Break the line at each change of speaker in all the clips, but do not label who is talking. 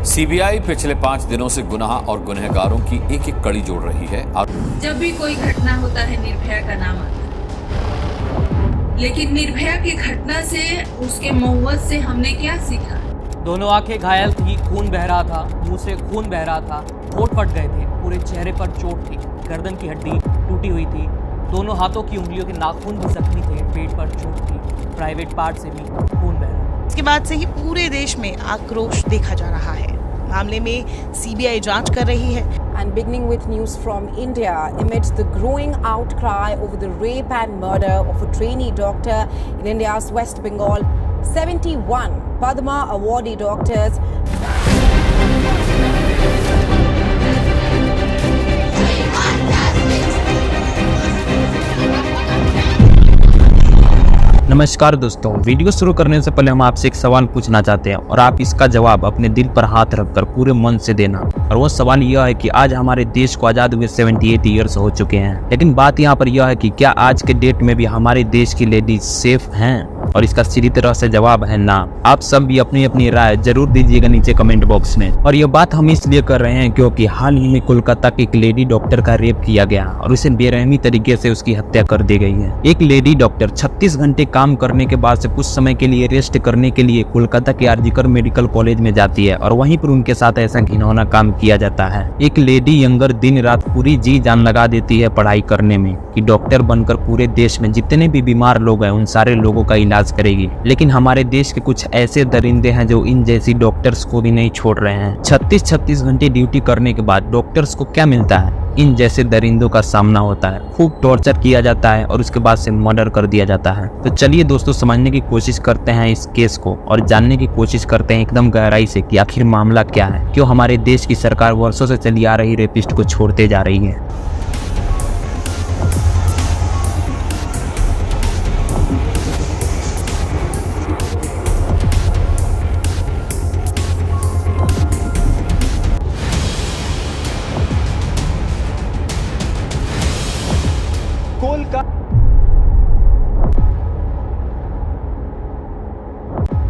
CBI पिछले 5 दिनों से गुनाह और गुनहगारों की एक एक कड़ी जोड़ रही है।
जब भी कोई घटना होता है निर्भया का नाम आता है, लेकिन निर्भया की घटना से उसके मौत से हमने क्या सीखा?
दोनों आंखें घायल थी, खून बह रहा था, मुंह से खून बह रहा था, होंठ फट गए थे, पूरे चेहरे पर चोट थी, गर्दन की हड्डी टूटी हुई थी, दोनों हाथों की उंगलियों के नाखून भी जख्मी थे, पेट पर चोट थी, प्राइवेट पार्ट से भी खून बह रहा था।
इसके बाद से ही पूरे देश में आक्रोश देखा जा रहा है। मामले में सीबीआई जांच कर रही है।
And beginning with news from India, amidst the growing outcry over the rape and murder of a trainee doctor in India's West Bengal, 71 Padma awardee doctors
नमस्कार दोस्तों, वीडियो शुरू करने से पहले हम आपसे एक सवाल पूछना चाहते हैं और आप इसका जवाब अपने दिल पर हाथ रखकर पूरे मन से देना। और वो सवाल यह है कि आज हमारे देश को आज़ाद हुए 78 ईयर्स हो चुके हैं, लेकिन बात यहाँ पर यह है कि क्या आज के डेट में भी हमारे देश की लेडीज सेफ हैं? और इसका सीधी तरह से जवाब है ना। आप सब भी अपनी अपनी राय जरूर दीजिएगा नीचे कमेंट बॉक्स में। और ये बात हम इसलिए कर रहे हैं क्योंकि हाल ही में कोलकाता की एक लेडी डॉक्टर का रेप किया गया और उसे बेरहमी तरीके से उसकी हत्या कर दी गई है। एक लेडी डॉक्टर 36 घंटे काम करने के बाद से कुछ समय के लिए रेस्ट करने के लिए कोलकाता के आरजीकर मेडिकल कॉलेज में जाती है और वहीं पर उनके साथ ऐसा घिनौना काम किया जाता है। एक लेडी यंगर दिन रात पूरी जी जान लगा देती है पढ़ाई करने में कि डॉक्टर बनकर पूरे देश में जितने भी बीमार लोग हैं उन सारे लोगों का इलाज करेगी। लेकिन हमारे देश के कुछ ऐसे दरिंदे हैं जो इन जैसी डॉक्टर्स को भी नहीं छोड़ रहे हैं। 36 घंटे ड्यूटी करने के बाद डॉक्टर्स को क्या मिलता है? इन जैसे दरिंदों का सामना होता है, खूब टॉर्चर किया जाता है और उसके बाद से मर्डर कर दिया जाता है। तो चलिए दोस्तों, समझने की कोशिश करते हैं इस केस को और जानने की कोशिश करते हैं एकदम गहराई से कि आखिर मामला क्या है, क्यों हमारे देश की सरकार वर्षों से चली आ रही रेपिस्ट को छोड़ते जा रही है।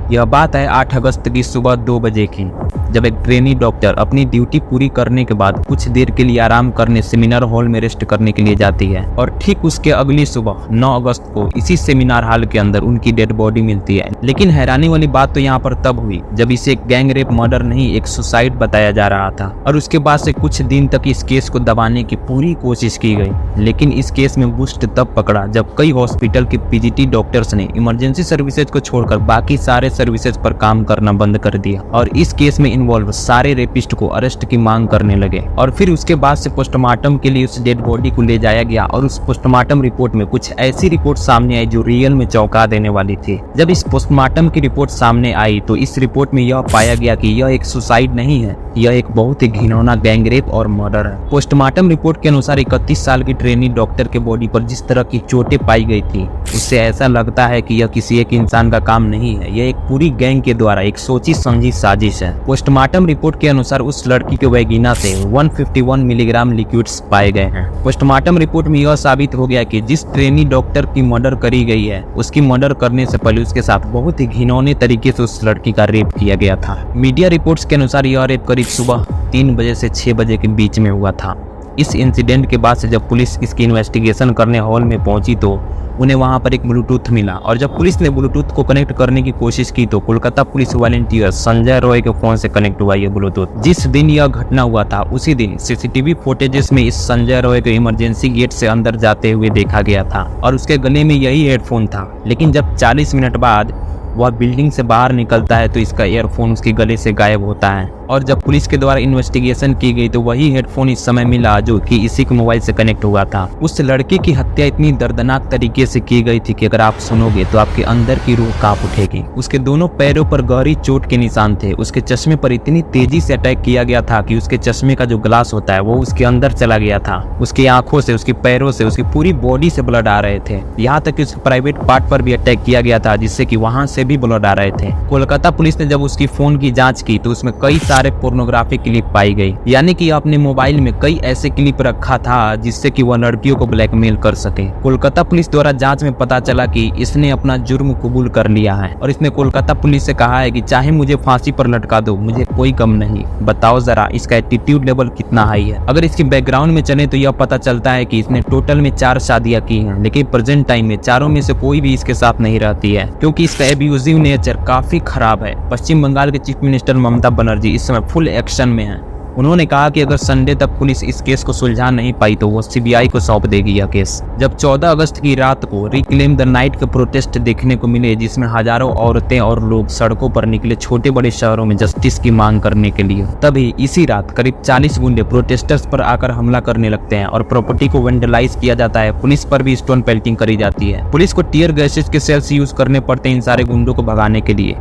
यह बात है 8 अगस्त की सुबह 2 बजे की, जब एक ट्रेनी डॉक्टर अपनी ड्यूटी पूरी करने के बाद कुछ देर के लिए आराम करने सेमिनार हॉल में रेस्ट करने के लिए जाती है। और ठीक उसके अगली सुबह 9 अगस्त को इसी सेमिनार हॉल के अंदर उनकी डेड बॉडी मिलती है। लेकिन हैरानी वाली बात तो यहाँ पर तब हुई जब इसे एक गैंग रेप मर्डर नहीं, एक सुसाइड बताया जा रहा था। और उसके बाद से कुछ दिन तक इस केस को दबाने की पूरी कोशिश की गई, लेकिन इस केस में बूस्ट तब पकड़ा जब कई हॉस्पिटल के पीजीटी डॉक्टर्स ने इमरजेंसी सर्विसेज को छोड़कर बाकी सारे सर्विसेज पर काम करना बंद कर दिया और इस केस में इन्वॉल्व सारे रेपिस्ट को अरेस्ट की मांग करने लगे। और फिर उसके बाद से पोस्टमार्टम के लिए उस डेड बॉडी को ले जाया गया और उस पोस्टमार्टम रिपोर्ट में कुछ ऐसी रिपोर्ट सामने आई जो रियल में चौंका देने वाली थी। जब इस पोस्टमार्टम की रिपोर्ट सामने आई तो इस रिपोर्ट में यह पाया गया कि यह एक सुसाइड नहीं है, यह एक बहुत ही घिनौना गैंग रेप और मर्डर है। पोस्टमार्टम रिपोर्ट के अनुसार 31 साल की ट्रेनी डॉक्टर के बॉडी पर जिस तरह की चोटें पाई गई थी उससे ऐसा लगता है कि यह किसी एक इंसान का काम नहीं है, यह एक पूरी गैंग के द्वारा एक सोची समझी साजिश है। पोस्टमार्टम रिपोर्ट के अनुसार उस लड़की के वैगिना से 151 मिलीग्राम लिक्विड्स पाए गए हैं। पोस्टमार्टम रिपोर्ट में यह साबित हो गया कि जिस ट्रेनी डॉक्टर की मर्डर करी गई है उसकी मर्डर करने से पहले उसके साथ बहुत ही घिनौने तरीके से उस लड़की का रेप किया गया था। मीडिया रिपोर्ट्स के अनुसार यह रेप करीब सुबह 3 बजे से 6 बजे के बीच में हुआ था। इस इंसिडेंट के बाद से जब पुलिस इसकी इन्वेस्टिगेशन करने हॉल में पहुंची तो उन्हें वहां पर एक ब्लूटूथ मिला और जब पुलिस ने ब्लूटूथ को कनेक्ट करने की कोशिश की तो कोलकाता पुलिस वॉलंटियर संजय रॉय के फोन से कनेक्ट हुआ यह ब्लूटूथ। जिस दिन यह घटना हुआ था उसी दिन सीसीटीवी फुटेजेस में इस संजय रॉय को इमरजेंसी गेट से अंदर जाते हुए देखा गया था और उसके गले में यही हेडफोन था। लेकिन जब 40 मिनट बाद वह बिल्डिंग से बाहर निकलता है तो इसका ईयरफोन उसके गले से गायब होता है। और जब पुलिस के द्वारा इन्वेस्टिगेशन की गई तो वही हेडफोन इस समय मिला जो कि इसी के मोबाइल से कनेक्ट हुआ था। उस लड़के की हत्या इतनी दर्दनाक तरीके से की गई थी कि अगर आप सुनोगे तो आपके अंदर की रूह कांप उठेगी। उसके दोनों पैरों पर गहरी चोट के निशान थे। उसके चश्मे पर इतनी तेजी से अटैक किया गया था कि उसके चश्मे का जो ग्लास होता है वो उसके अंदर चला गया था। उसकी आंखों से, उसके पैरों से, उसकी पूरी बॉडी से ब्लड आ रहे थे। यहाँ तक कि उसके प्राइवेट पार्ट पर भी अटैक किया गया था जिससे कि वहां से भी ब्लड आ रहे थे। कोलकाता पुलिस ने जब उसकी फोन की जांच की तो उसमें कई सारे पोर्नोग्राफिक क्लिप पाई गई, यानी कि अपने मोबाइल में कई ऐसे क्लिप रखा था जिससे कि वह लड़कियों को ब्लैकमेल कर सके। कोलकाता पुलिस द्वारा जांच में पता चला कि इसने अपना जुर्म कबूल कर लिया है और इसने कोलकाता पुलिस से कहा है कि चाहे मुझे फांसी पर लटका दो, मुझे कोई गम नहीं। बताओ जरा इसका एटीट्यूड लेवल कितना हाई है। अगर इसके बैकग्राउंड में चले तो यह पता चलता है कि इसने टोटल में 4 शादियां की हैं, लेकिन प्रेजेंट टाइम में चारों में से कोई भी इसके साथ नहीं रहती है क्योंकि इसका एब्यूजिव नेचर काफी खराब है। पश्चिम बंगाल के चीफ मिनिस्टर ममता बनर्जी इस समय फुल एक्शन में है। उन्होंने कहा कि अगर संडे तक पुलिस इस केस को सुलझा नहीं पाई तो वो सीबीआई को सौंप देगी यह केस। जब 14 अगस्त की रात को रिक्लेम द नाइट के प्रोटेस्ट देखने को मिले जिसमें हजारों औरतें और लोग सड़कों पर निकले छोटे बड़े शहरों में जस्टिस की मांग करने के लिए, तभी इसी रात करीब 40 गुंडे प्रोटेस्टर्स पर आकर हमला करने लगते हैं और प्रॉपर्टी को वेंडलाइज किया जाता है। पुलिस पर भी स्टोन पेल्टिंग करी जाती है। पुलिस को टीयर गैसेज के सेल्स यूज करने पड़ते हैं इन सारे गुंडों को भगाने के लिए।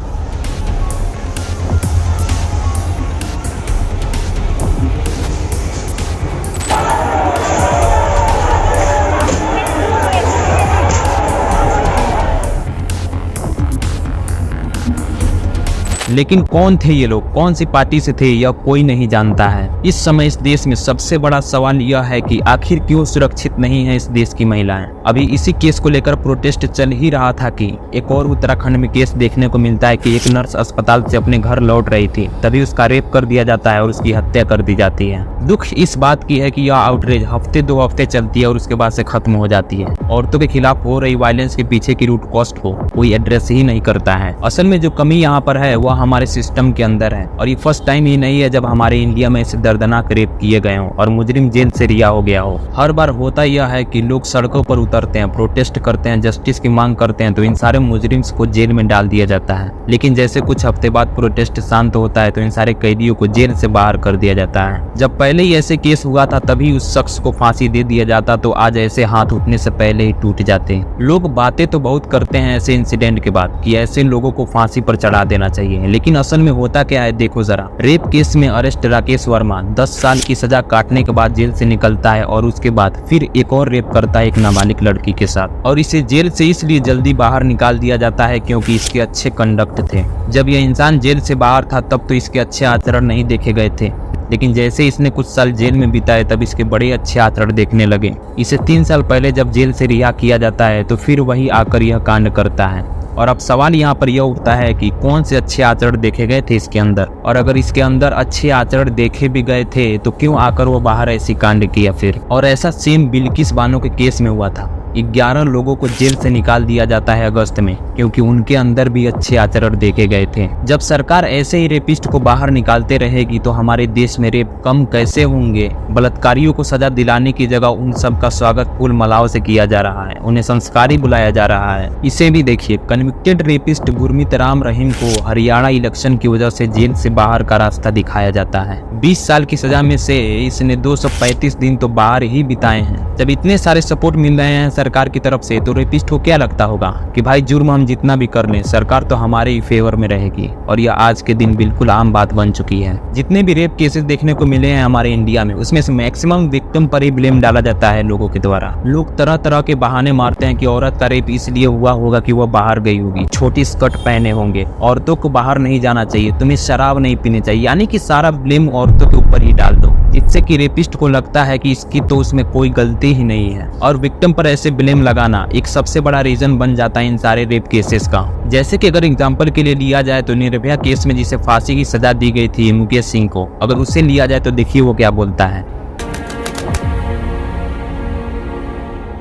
लेकिन कौन थे ये लोग, कौन सी पार्टी से थे, यह कोई नहीं जानता है। इस समय इस देश में सबसे बड़ा सवाल यह है कि आखिर क्यों सुरक्षित नहीं है इस देश की महिलाएं। अभी इसी केस को लेकर प्रोटेस्ट चल ही रहा था कि एक और उत्तराखंड में केस देखने को मिलता है कि एक नर्स अस्पताल से अपने घर लौट रही थी, तभी उसका रेप कर दिया जाता है और उसकी हत्या कर दी जाती है। दुख इस बात की है कि यह आउटरीच हफ्ते 2 हफ्ते चलती है और उसके बाद से खत्म हो जाती है। औरतों के खिलाफ हो रही वायलेंस के पीछे की रूट कॉस्ट को कोई एड्रेस ही नहीं करता है। असल में जो कमी यहाँ पर है वह हमारे सिस्टम के अंदर है और ये फर्स्ट टाइम ही नहीं है जब हमारे इंडिया में ऐसे दर्दनाक रेप किए गए हों और मुजरिम जेल से रिहा हो गया हो। हर बार होता यह है कि लोग सड़कों पर उतरते हैं, प्रोटेस्ट करते हैं, जस्टिस की मांग करते हैं तो इन सारे मुजरिम्स को जेल में डाल दिया जाता है। लेकिन जैसे कुछ हफ्ते बाद प्रोटेस्ट शांत होता है तो इन सारे कैदियों को जेल से बाहर कर दिया जाता है। जब पहले ही ऐसे केस हुआ था तभी उस शख्स को फांसी दे दिया जाता तो आज ऐसे हाथ उठने से पहले ही टूट जाते। लोग बातें तो बहुत करते हैं ऐसे इंसिडेंट के बाद कि ऐसे लोगों को फांसी पर चढ़ा देना चाहिए, लेकिन असल में होता क्या है देखो जरा। रेप केस में अरेस्ट राकेश वर्मा 10 साल की सजा काटने के बाद जेल से निकलता है और उसके बाद फिर एक और रेप करता है एक नाबालिग लड़की के साथ और इसे जेल से इसलिए जल्दी बाहर निकाल दिया जाता है क्योंकि इसके अच्छे कंडक्ट थे। जब यह इंसान जेल से बाहर था तब तो इसके अच्छे आचरण नहीं देखे गए थे, लेकिन जैसे इसने कुछ साल जेल में बिताए तब इसके बड़े अच्छे आचरण देखने लगे। इसे 3 साल पहले जब जेल से रिहा किया जाता है तो फिर वही आकर यह कांड करता है। और अब सवाल यहाँ पर यह उठता है कि कौन से अच्छे आचरण देखे गए थे इसके अंदर, और अगर इसके अंदर अच्छे आचरण देखे भी गए थे तो क्यों आकर वो बाहर ऐसी कांड किया फिर। और ऐसा सेम बिल्किस बानो के केस में हुआ था। 11 लोगों को जेल से निकाल दिया जाता है अगस्त में क्योंकि उनके अंदर भी अच्छे आचरण देखे गए थे। जब सरकार ऐसे ही रेपिस्ट को बाहर निकालते रहेगी तो हमारे देश में रेप कम कैसे होंगे। बलात्कारियों को सजा दिलाने की जगह उन सब का स्वागत फूल मालाओं से किया जा रहा है, उन्हें संस्कारी बुलाया जा रहा है। इसे भी देखिए, कन्विक्टेड रेपिस्ट गुरमीत राम रहीम को हरियाणा इलेक्शन की वजह से जेल से बाहर का रास्ता दिखाया जाता है। 20 साल की सजा में से इसने 235 दिन तो बाहर ही बिताए हैं। जब इतने सारे सपोर्ट मिल रहे हैं सरकार की तरफ से तो रेपिस्ट को क्या लगता होगा कि भाई जुर्म हम जितना भी कर लें सरकार तो हमारे ही फेवर में रहेगी। और यह आज के दिन बिल्कुल आम बात बन चुकी है। जितने भी रेप केसेस देखने को मिले हैं हमारे इंडिया में उसमें से मैक्सिमम विक्टिम पर ही ब्लेम डाला जाता है लोगों के द्वारा। लोग तरह तरह के बहाने मारते हैं कि औरत का रेप इसलिए हुआ होगा कि वह बाहर गई होगी, छोटी स्कर्ट पहने होंगे, औरतों को बाहर नहीं जाना चाहिए, तुम्हें शराब नहीं पीनी चाहिए, यानी कि सारा ब्लेम औरतों के ऊपर ही डाल दो, जिससे कि रेपिस्ट को लगता है कि इसकी तो उसमें कोई गलती ही नहीं है। और विक्टिम पर ऐसे ब्लेम लगाना एक सबसे बड़ा रीजन बन जाता है इन सारे रेप केसेस का। जैसे कि अगर एग्जांपल के लिए लिया जाए तो निर्भया केस में जिसे फांसी की सजा दी गई थी मुकेश सिंह को, अगर उसे लिया जाए तो देखिए वो क्या बोलता है।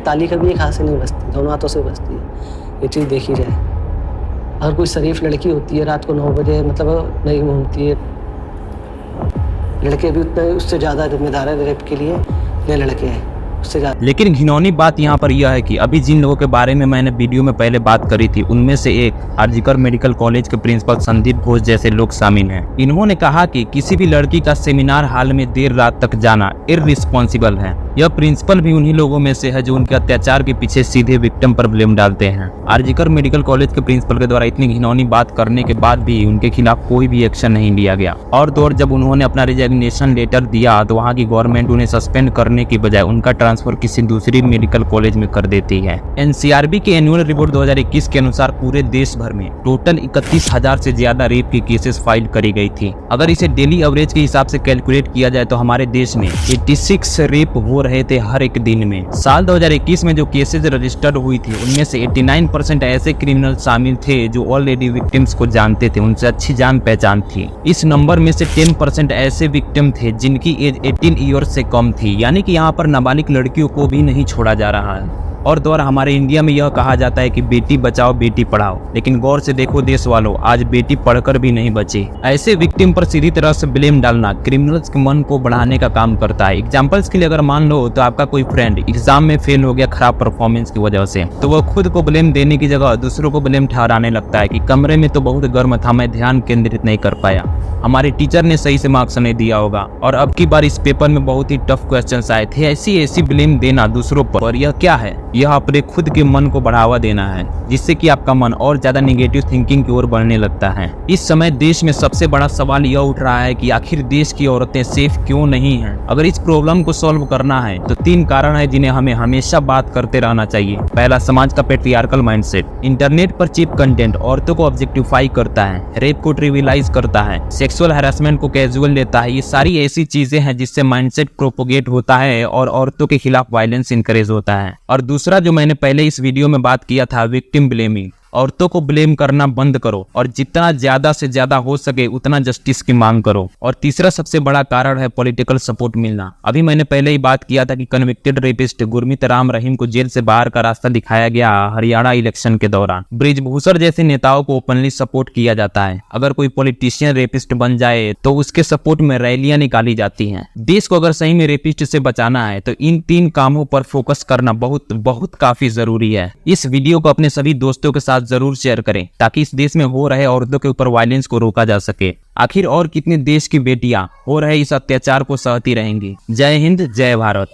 ताली कभी एक हाथ से नहीं बजती, दोनों हाथों से बजती है। ये चीज़ देखी जाए। अगर कोई शरीफ लड़की होती है रात को 9 बजे मतलब नहीं घूमती है, लड़के भी उतने उससे ज़्यादा जिम्मेदार है रेप के लिए, ये लड़के हैं उससे ज़्यादा।
लेकिन घिनौनी बात यहाँ पर यह है कि अभी जिन लोगों के बारे में मैंने वीडियो में पहले बात करी थी उनमें से एक आरजीकर मेडिकल कॉलेज के प्रिंसिपल संदीप घोष जैसे लोग शामिल हैं। इन्होंने कहा कि किसी भी लड़की का सेमिनार हाल में देर रात तक जाना इररिस्पॉन्सिबल है। यह प्रिंसिपल भी उन्हीं लोगों में से है जो उनके अत्याचार के पीछे सीधे विक्टिम पर ब्लेम डालते हैं। आरजीकर मेडिकल कॉलेज के प्रिंसिपल के द्वारा इतनी घिनौनी बात करने के बाद भी उनके खिलाफ कोई भी एक्शन नहीं लिया गया। और जब उन्होंने अपना रिजिग्नेशन लेटर दिया तो वहाँ की गवर्नमेंट उन्हें सस्पेंड करने की बजाय उनका ट्रांसफर किसी दूसरी मेडिकल कॉलेज में कर देती है। एनसीआरबी के एनुअल रिपोर्ट 2021 के अनुसार पूरे देश भर में टोटल 31,000 से ज्यादा रेप की केसेस फाइल करी गई थी। अगर इसे डेली एवरेज के हिसाब से कैलकुलेट किया जाए तो हमारे देश में 86 रेप हो रहे थे हर एक दिन में। साल 2021 में जो केसेज रजिस्टर्ड हुई थी उनमें से 89% ऐसे क्रिमिनल शामिल थे जो ऑलरेडी विक्टिम्स को जानते थे, उनसे अच्छी जान पहचान थी। इस नंबर में से 10% ऐसे विक्टिम थे जिनकी एज 18 ईयर से कम थी, यानी कि यहाँ पर नाबालिग लड़कियों को भी नहीं छोड़ा जा रहा है। और द्वारा हमारे इंडिया में यह कहा जाता है कि बेटी बचाओ बेटी पढ़ाओ, लेकिन गौर से देखो देश वालों, आज बेटी पढ़कर भी नहीं बची। ऐसे विक्टिम पर सीधी तरह से ब्लेम डालना क्रिमिनल्स के मन को बढ़ाने का काम करता है। एग्जांपल्स के लिए अगर मान लो तो आपका कोई फ्रेंड एग्जाम में फेल हो गया खराब परफॉर्मेंस की वजह से, तो वह खुद को ब्लेम देने की जगह दूसरों को ब्लेम ठहराने लगता है कि कमरे में तो बहुत गर्म था, मैं ध्यान केंद्रित नहीं कर पाया, हमारे टीचर ने सही से मार्क्स नहीं दिया होगा, और अब की बार इस पेपर में बहुत ही टफ क्वेश्चंस आए थे। ऐसी ब्लेम देना दूसरों पर, और यह क्या है? यह अपने खुद के मन को बढ़ावा देना है, जिससे कि आपका मन और ज्यादा नेगेटिव थिंकिंग की ओर बढ़ने लगता है। इस समय देश में सबसे बड़ा सवाल यह उठ रहा है कि आखिर देश की औरतें सेफ क्यों नहीं हैं? अगर इस प्रॉब्लम को सॉल्व करना है तो 3 कारण है जिन्हें हमें हमेशा बात करते रहना चाहिए। पहला, समाज का पेट्रियार्कल माइंडसेट। इंटरनेट पर चीप कंटेंट औरतों को ऑब्जेक्टिफाई करता है, रेप को ट्रिविलाइज करता है, सेक्सुअल हैरेसमेंट को कैजुअल लेता है। ये सारी ऐसी चीजें हैं जिससे माइंडसेट प्रोपोगेट होता है और औरतों के खिलाफ वायलेंस इंकरेज होता है। और दूसरा, जो मैंने पहले इस वीडियो में बात किया था, विक्टिम ब्लेमिंग। औरतों को ब्लेम करना बंद करो और जितना ज्यादा से ज्यादा हो सके उतना जस्टिस की मांग करो। और तीसरा सबसे बड़ा कारण है पॉलिटिकल सपोर्ट मिलना। अभी मैंने पहले ही बात किया था कि कन्विक्टेड रेपिस्ट गुरमीत राम रहीम को जेल से बाहर का रास्ता दिखाया गया हरियाणा इलेक्शन के दौरान। ब्रिजभूषण जैसे नेताओं को ओपनली सपोर्ट किया जाता है। अगर कोई पॉलिटिशियन रेपिस्ट बन जाए तो उसके सपोर्ट में रैलियां निकाली जाती हैं। देश को अगर सही में रेपिस्ट से बचाना है तो इन 3 कामों पर फोकस करना बहुत बहुत काफी जरूरी है। इस वीडियो को अपने सभी दोस्तों के साथ जरूर शेयर करें ताकि इस देश में हो रहे औरतों के ऊपर वायलेंस को रोका जा सके। आखिर और कितने देश की बेटियां हो रहे इस अत्याचार को सहती रहेंगी। जय हिंद, जय भारत।